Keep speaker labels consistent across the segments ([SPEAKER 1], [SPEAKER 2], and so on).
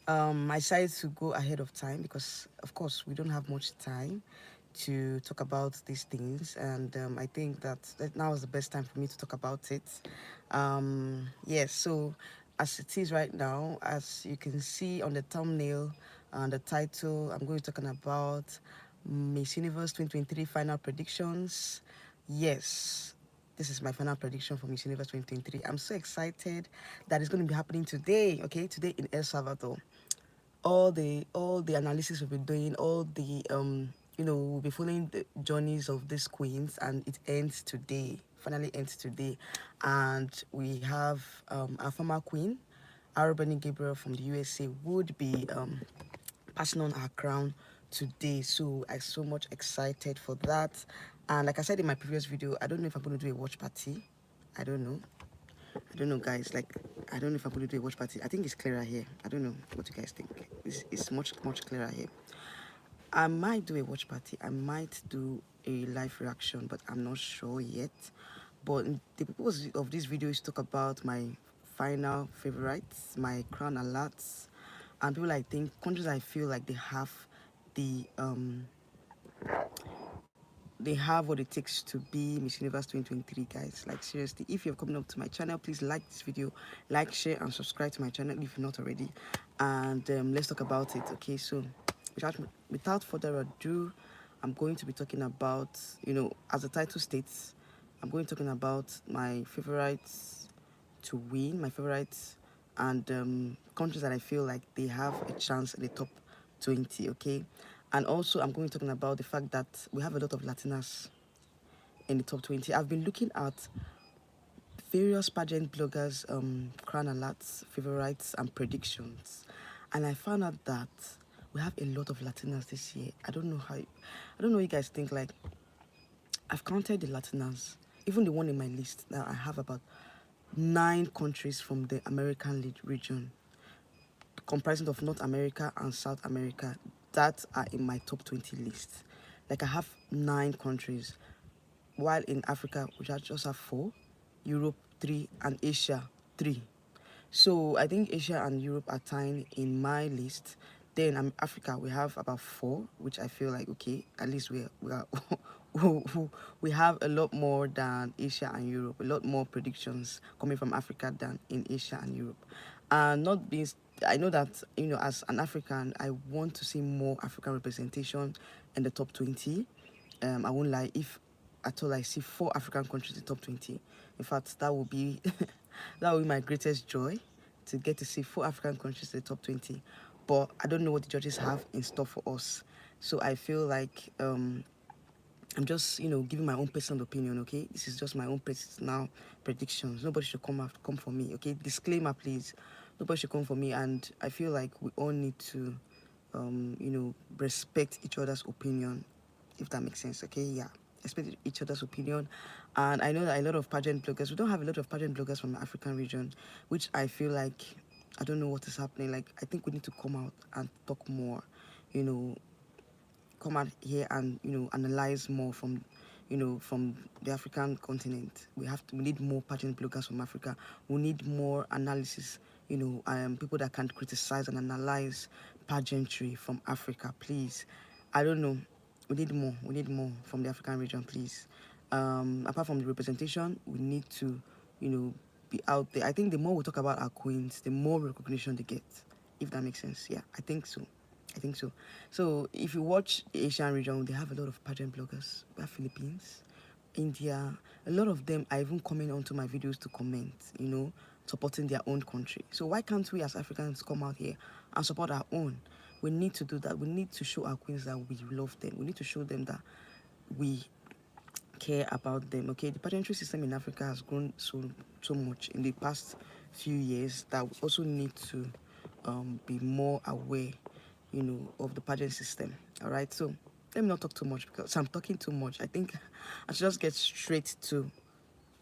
[SPEAKER 1] I decided to go ahead of time because, of course, we don't have much time to talk about these things, and I think that now is the best time for me to talk about it. Yes, so as it is right now, as you can see on the thumbnail and the title, I'm going to be talking about Miss Universe 2023 final predictions. Yes, this is my final prediction for Miss Universe 2023. I'm so excited that it's going to be happening today, okay? Today in El Salvador. All the analysis we'll be doing, all the we'll be following the journeys of these queens, and it ends today. Finally ends today, and we have our former queen, Arabani Gabriel from the USA, would be passing on her crown today. So I'm so much excited for that. And like I said in my previous video, I don't know if I'm going to do a watch party. I don't know. I don't know, guys. Like, I don't know if I'm going to do a watch party. I think it's clearer here. I don't know what you guys think. It's much, much clearer here. I might do a watch party. I might do a live reaction, but I'm not sure yet. But the purpose of this video is to talk about my final favorites, my crown alerts, and people I think countries I feel like the they have what it takes to be Miss Universe 2023, guys. Like, seriously, if you're coming up to my channel, please like this video, like, share, and subscribe to my channel if you're not already. And let's talk about it, okay? So without further ado, I'm going to be talking about, as the title states, I'm going to be talking about my favorites to win, my favorites, and countries that I feel like they have a chance in the top 20, okay? And also, I'm going to be talking about the fact that we have a lot of Latinas in the top 20. I've been looking at various pageant bloggers' crown alerts, favorites, and predictions, and I found out that we have a lot of Latinas this year. I don't know what you guys think. Like, I've counted the Latinas, even the one in my list. Now I have about 9 countries from the American region, comprising of North America and South America, that are in my top 20 list. Like, I have 9 countries, while in Africa, which I just have 4, Europe 3, and Asia 3. So I think Asia and Europe are tying in my list. Then Africa, we have about 4, which I feel like, okay, at least we are we have a lot more than Asia and Europe, a lot more predictions coming from Africa than in Asia and Europe. And not being, I know that, as an African, I want to see more African representation in the top 20. I won't lie, if at all I see 4 African countries in the top 20, in fact, that will be that will be my greatest joy, to get to see 4 African countries in the top 20. But I don't know what the judges have in store for us. So I feel like I'm just, giving my own personal opinion, okay? This is just my own personal predictions. Nobody should come for me, okay? Disclaimer, please. Nobody should come for me, and I feel like we all need to, respect each other's opinion, if that makes sense, okay? Yeah, respect each other's opinion. And I know that a lot of pageant bloggers, we don't have a lot of pageant bloggers from the African region, which I feel like, I don't know what is happening. Like, I think we need to come out and talk more, you know, come out here and analyze more from from the African continent. We need more pageant bloggers from Africa. We need more analysis, people that can criticize and analyze pageantry from Africa, please. I don't know, we need more from the African region, please. Apart from the representation, we need to be out there. I think the more we talk about our queens, the more recognition they get, if that makes sense. Yeah, I think so. I think so. So if you watch the Asian region, they have a lot of pageant bloggers. We have Philippines, India. A lot of them are even coming onto my videos to comment, supporting their own country. So why can't we as Africans come out here and support our own? We need to do that. We need to show our queens that we love them. We need to show them that we care about them. Okay, the pageantry system in Africa has grown so much in the past few years that we also need to be more aware, of the pageant system. All right, so let me not talk too much because I'm talking too much. I think I should just get straight to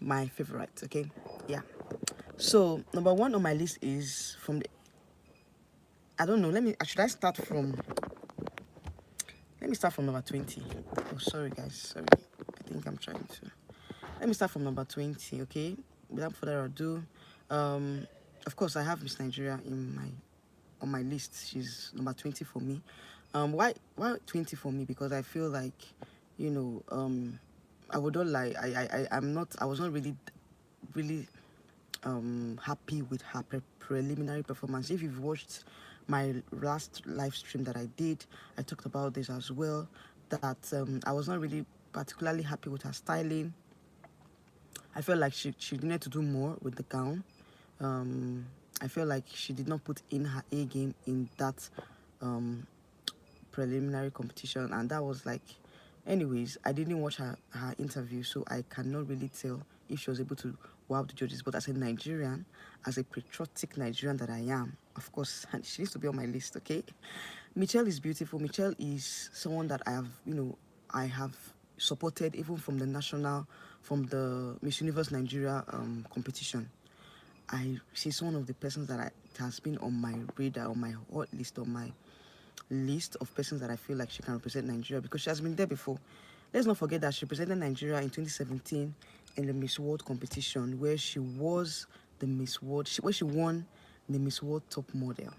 [SPEAKER 1] my favorite. Okay, yeah. So number 1 on my list is from the. I don't know. Should I start from? Let me start from number 20. Oh, sorry guys. Sorry. I think I'm trying to. Let me start from number 20. Okay. Without further ado, of course I have Miss Nigeria in my on my list. She's number 20 for me. Why 20 for me? Because I feel like, you know, I would not lie. I was not really happy with her preliminary performance. If you've watched my last live stream that I did, I talked about this as well, that I was not really particularly happy with her styling. I felt like she needed to do more with the gown. I feel like she did not put in her A game in that preliminary competition, and that was like, anyways, I didn't watch her interview, so I cannot really tell if she was able to wow the judges. But as a Nigerian, as a patriotic Nigerian that I am, of course, and she needs to be on my list. Okay, Michelle is beautiful. Michelle is someone that I have supported even from from the Miss Universe Nigeria competition. She's one of the persons that has been on my radar, on my hot list, on my list of persons that I feel like she can represent Nigeria, because she has been there before. Let's not forget that she represented Nigeria in 2017 in the Miss World competition, where she was the Miss World, where she won the Miss World top model.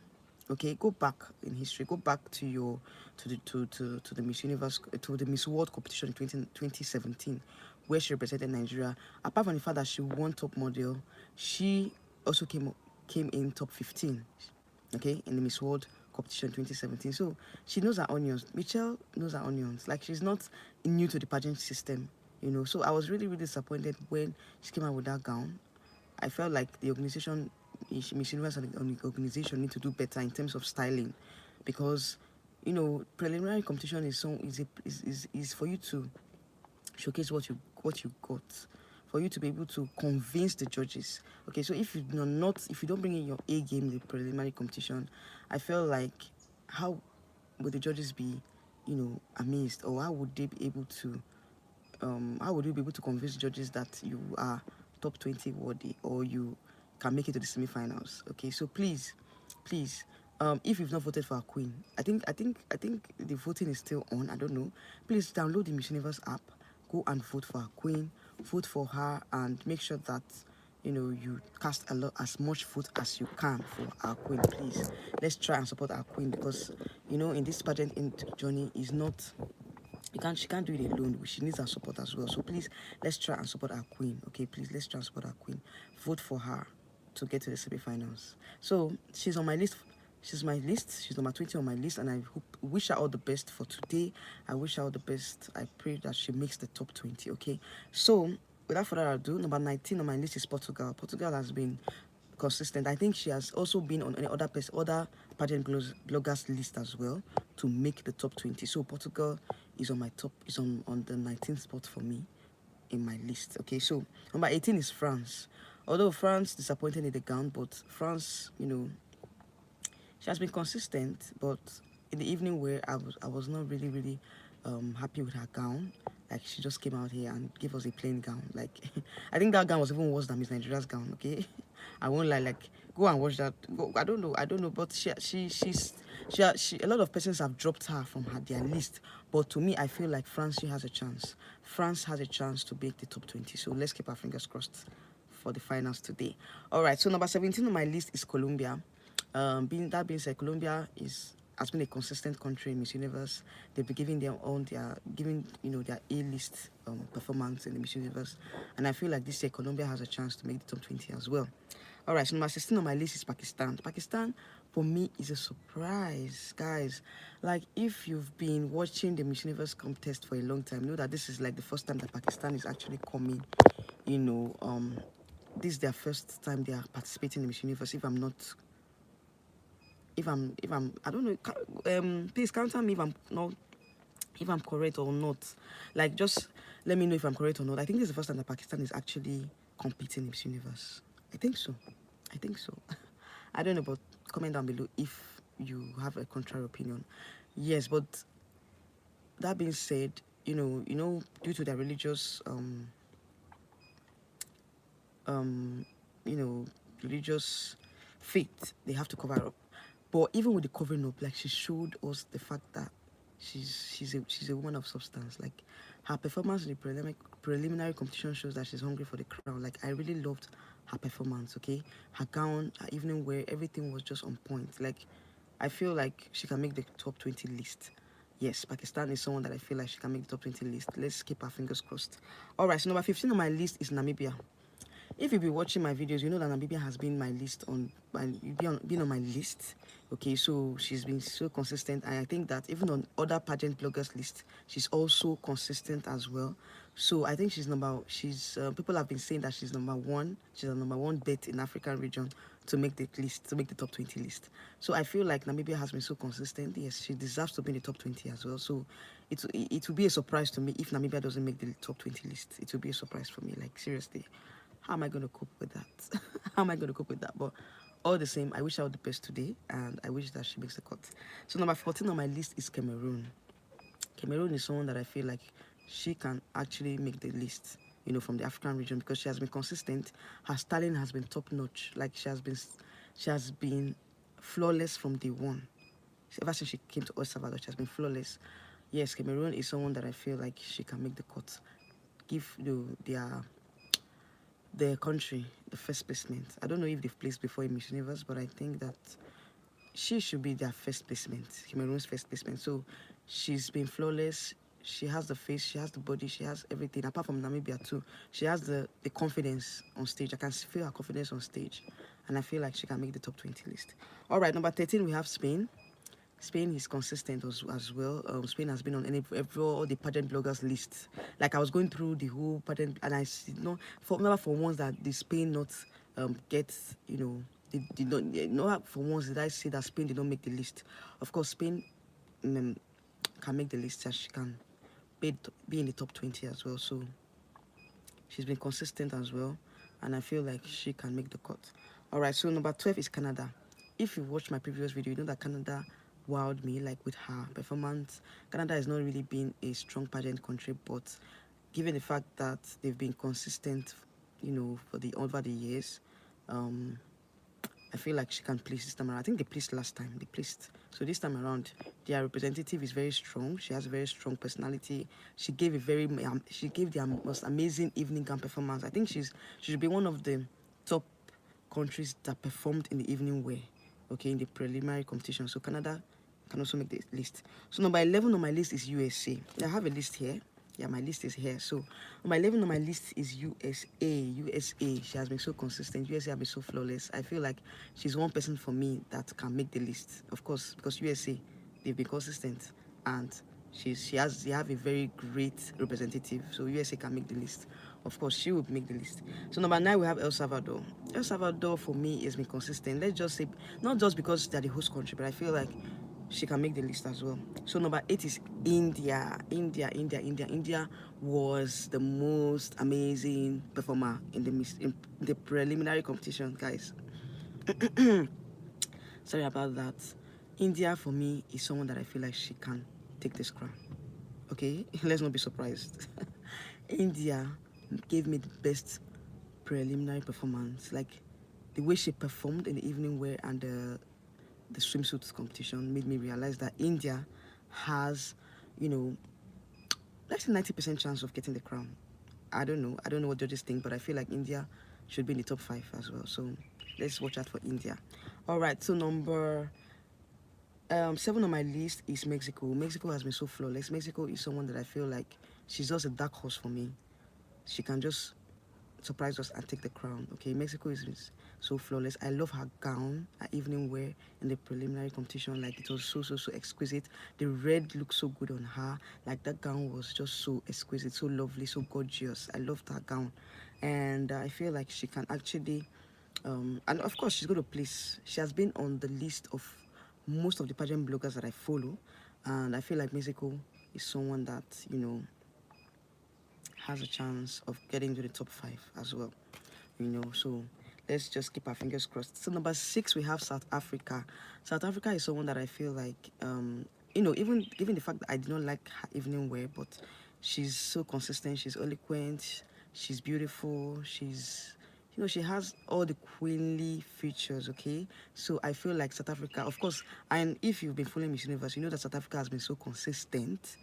[SPEAKER 1] Okay, go back in history, go back to the Miss Universe, to the Miss World competition in 2017, where she represented Nigeria. Apart from the fact that she won top model, she also came in top 15, okay, in the Miss World competition 2017. So she knows her onions. Michelle knows her onions. Like, she's not new to the pageant system, you know. So I was really disappointed when she came out with that gown. I felt like the organization, Miss Universe and the organization, need to do better in terms of styling, because, you know, preliminary competition is for you to showcase what you got, for you to be able to convince the judges. Okay, so if you don't bring in your A game in the preliminary competition, I feel like, how would the judges be, you know, amazed, or how would they be able to how would you be able to convince judges that you are top 20 worthy, or you can make it to the semi-finals? Okay, so please, if you've not voted for our queen, I think the voting is still on. I don't know. Please download the Miss Universe app, go and vote for our queen, vote for her, and make sure that, you know, you cast as much vote as you can for our queen. Please, let's try and support our queen, because, you know, in this pageant journey is not, she can't do it alone. She needs our support as well. So please, let's try and support our queen. Okay, please, let's try and support our queen. Vote for her to get to the semi-finals. So she's on my list. She's my list. She's number 20 on my list, and I wish her all the best for today. I wish her all the best. I pray that she makes the top 20. Okay, so without further ado, number 19 on my list is Portugal. Portugal has been consistent. I think she has also been on any other pageant bloggers list as well to make the top 20. So Portugal is on the 19th spot for me in my list. Okay, so number 18 is France. Although France disappointed in the gown, but France, you know, she has been consistent. But in the evening wear, I was not really happy with her gown. Like, she just came out here and gave us a plain gown. Like, I think that gown was even worse than Miss Nigeria's gown. Okay, I won't lie. Like, go and watch that. I don't know. But a lot of persons have dropped her from their list. But to me, I feel like France, she has a chance. France has a chance to make the top 20. So let's keep our fingers crossed for the finals today. All right. So number 17 on my list is Colombia. Being said, Colombia has been a consistent country in Miss Universe. They've been giving their A-list performance in the Miss Universe, and I feel like this year Colombia has a chance to make the top 20 as well. All right, so number 16 on my list is Pakistan. Pakistan, for me, is a surprise, guys. Like, if you've been watching the Miss Universe contest for a long time, you know that this is like the first time that Pakistan is actually coming. You know, this is their first time they are participating in Miss Universe. If I'm I don't know, please counter me if I'm correct or not. Like, just let me know if I'm correct or not. I think this is the first time that Pakistan is actually competing in Miss Universe. I think so. I don't know, but comment down below if you have a contrary opinion. Yes, but that being said, you know, due to their religious religious faith, they have to cover up. But even with the covering up, like, she showed us the fact that she's a woman of substance. Like, her performance in the preliminary competition shows that she's hungry for the crown. Like, I really loved her performance. Okay, her gown, her evening wear, everything was just on point. Like, I feel like she can make the top 20 list. Yes, Pakistan is someone that I feel like she can make the top 20 list. Let's keep our fingers crossed. All right, so number 15 on my list is Namibia. If you've been watching my videos, you know that Namibia has been my list been on my list. Okay, so she's been so consistent, and I think that even on other pageant bloggers list, she's also consistent as well. So I think she's people have been saying that she's number one. She's a number one bet in African region to make the list, to make the top 20 list. So I feel like Namibia has been so consistent. Yes, she deserves to be in the top 20 as well. So it will be a surprise to me if Namibia doesn't make the top 20 list. It will be a surprise for me, like seriously. How am I going to cope with that? How am I going to cope with that? But all the same, I wish her all the best today, and I wish that she makes the cut. So number 14 on my list is Cameroon. Cameroon is someone that I feel like she can actually make the list, you know, from the African region, because she has been consistent. Her styling has been top notch. Like she has been flawless from day one. Ever since she came to El Salvador, she has been flawless. Yes, Cameroon is someone that I feel like she can make the cut. Give their country the first placement. I don't know if they've placed before in Miss Universe, but I think that she should be their first placement, Cameroon's first placement. So she's been flawless. She has the face, she has the body, she has everything. Apart from Namibia too, she has the confidence on stage. I can feel her confidence on stage, and I feel like she can make the top 20 list. All right, number 13 we have Spain. Spain is consistent as well. Spain has been on all the pageant bloggers list. Like I was going through the whole pageant, and I see, you know, remember for once that the Spain not get, you know, they did not, you know, for once did I say that Spain did not make the list. Of course, Spain can make the list, as she can be in the top 20 as well. So she's been consistent as well, and I feel like she can make the cut. All right, so number 12 is Canada. If you watched my previous video, you know that Canada wowed me, like with her performance. Canada has not really been a strong pageant country, but given the fact that they've been consistent, you know, over the years, I feel like she can place this time around. I think they placed last time. They placed. So this time around, their representative is very strong. She has a very strong personality. She gave the most amazing evening gown performance. I think she should be one of the top countries that performed in the evening wear, okay, in the preliminary competition. So Canada can also make the list. So number 11 on my list is USA. I have a list here. Yeah, my list is here. So number 11 on my list is USA. USA, she has been so consistent. USA has been so flawless. I feel like she's one person for me that can make the list. Of course, because USA, they've been consistent, and they have a very great representative. So USA can make the list. Of course, she will make the list. So number 9 we have El Salvador. El Salvador for me has been consistent. Let's just say, not just because they're the host country, but I feel like she can make the list as well. So number 8 is India. India was the most amazing performer in the preliminary competition, guys. Sorry about that. India for me is someone that I feel like she can take this crown. Okay, let's not be surprised. India gave me the best preliminary performance. Like the way she performed in the evening wear and the swimsuits competition made me realize that India has, you know, let's say 90% chance of getting the crown. I don't know what judges think, but I feel like India should be in the top 5 as well. So let's watch out for India. All right, so number 7 on my list is Mexico. Mexico has been so flawless. Mexico is someone that I feel like she's just a dark horse for me. She can just surprise us and take the crown. Okay, Mexico is so flawless. I love her gown, her evening wear in the preliminary competition. Like it was so exquisite. The red looked so good on her. Like that gown was just so exquisite, so lovely, so gorgeous. I loved her gown, and I feel like she can actually and of course she's going to place. She has been on the list of most of the pageant bloggers that I follow, and I feel like Mexico is someone that, you know, has a chance of getting to the top 5 as well, you know. So let's just keep our fingers crossed. So number 6 we have South Africa. South Africa is someone that I feel like you know, even given the fact that I did not like her evening wear, but she's so consistent, she's eloquent, she's beautiful, she's, you know, she has all the queenly features, okay? So I feel like South Africa, of course, and if you've been following Miss Universe, you know that South Africa has been so consistent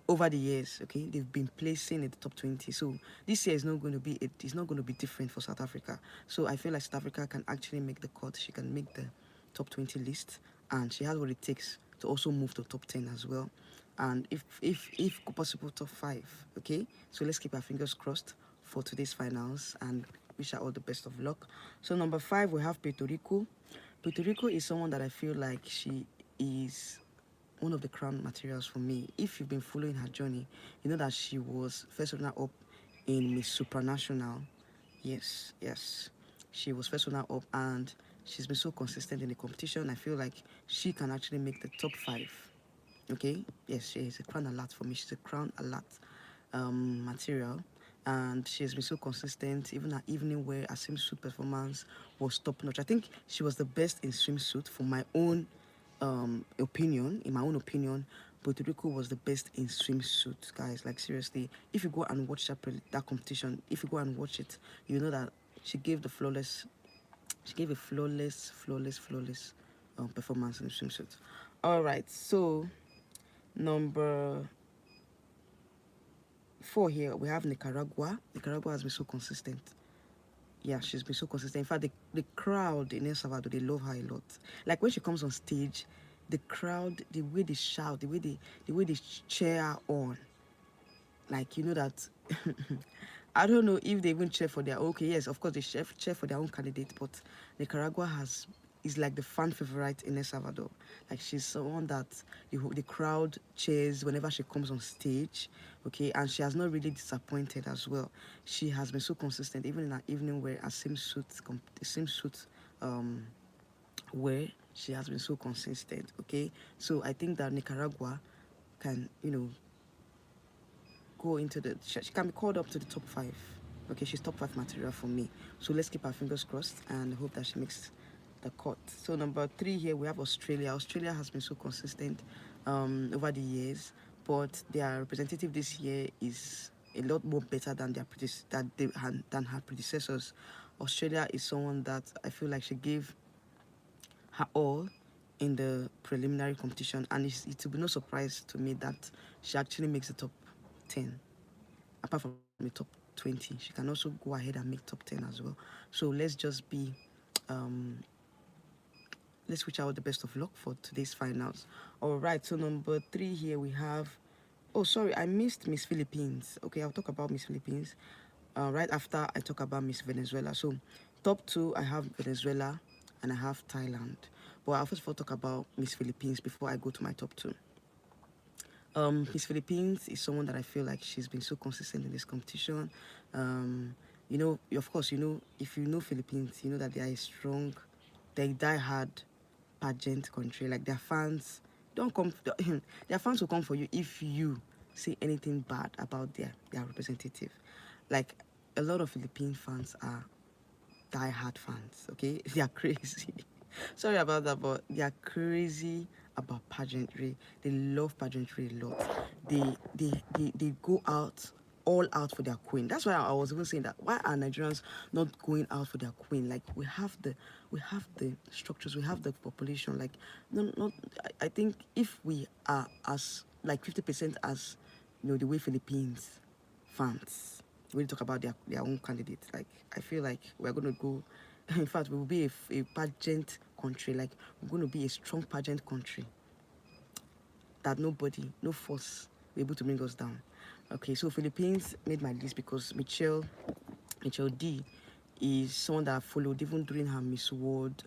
[SPEAKER 1] over the years, okay? They've been placing in the top 20. So this year is not going to be different for South Africa. So I feel like South Africa can actually make the cut. She can make the top 20 list, and she has what it takes to also move to top 10 as well, and if possible top 5. Okay, so let's keep our fingers crossed for today's finals and wish her all the best of luck. So number 5, we have Puerto Rico. Puerto Rico is someone that I feel like she is one of the crown materials for me. If you've been following her journey, you know that she was first runner up in Miss Supranational. Yes, she was first runner up, and she's been so consistent in the competition. I feel like she can actually make the top 5. Okay, yes, she is a crown alert for me. She's a crown alert material, and she has been so consistent. Even her evening wear, her swimsuit performance was top notch. I think she was the best in swimsuit for my own opinion. In my own opinion, Puerto Rico was the best in swimsuit, guys. Like seriously, if you go and watch that competition, if you go and watch it, you know that she gave the flawless, she gave a flawless performance in the swimsuit. All right, so number 4 here we have Nicaragua. Nicaragua has been so consistent. Yeah, she's been so consistent. In fact, the crowd in El Salvador, they love her a lot. Like when she comes on stage, the crowd, the way they shout, the way they cheer her on, like you know that I don't know if they even cheer for their, okay, yes, of course they cheer for their own candidate, but Nicaragua is like the fan favorite in El Salvador. Like she's someone that the crowd cheers whenever she comes on stage, okay, and she has not really disappointed as well. She has been so consistent, even in her evening wear, her same suit where she has been so consistent, okay. So I think that Nicaragua can, go into she can be called up to the top 5. Okay, she's top 5 material for me. So let's keep our fingers crossed and hope that she makes the cut. So number 3 here we have Australia. Australia has been so consistent over the years, but their representative this year is a lot more better than than her predecessors. Australia is someone that I feel like she gave her all in the preliminary competition, and it will be no surprise to me that she actually makes the top 10. Apart from the top 20, she can also go ahead and make top 10 as well. So let's wish out the best of luck for today's finals. All right, so number 3 here we have, oh sorry, I missed Miss Philippines. Okay, I'll talk about Miss Philippines right after I talk about Miss Venezuela. So top 2 I have Venezuela and I have Thailand, but I'll first of all talk about Miss Philippines before I go to my top 2. Miss Philippines is someone that I feel like she's been so consistent in this competition. Of course, if you know Philippines, you know that they are a strong, they die hard pageant country. Like their fans don't come, their fans will come for you if you say anything bad about their representative. Like a lot of Philippine fans are die-hard fans, okay? They are crazy. Sorry about that, but they are crazy about pageantry. They love pageantry a lot. They go out all out for their queen. That's why I was even saying that why are Nigerians not going out for their queen? Like we have the structures, we have the population. Like no, not I think if we are as like 50% as the way Philippines fans when you talk about their own candidates, like I feel like we're going to go, in fact we will be a pageant country. Like we're going to be a strong pageant country that no force will be able to bring us down. Okay, so Philippines made my list because Michelle D is someone that I followed even during her Miss World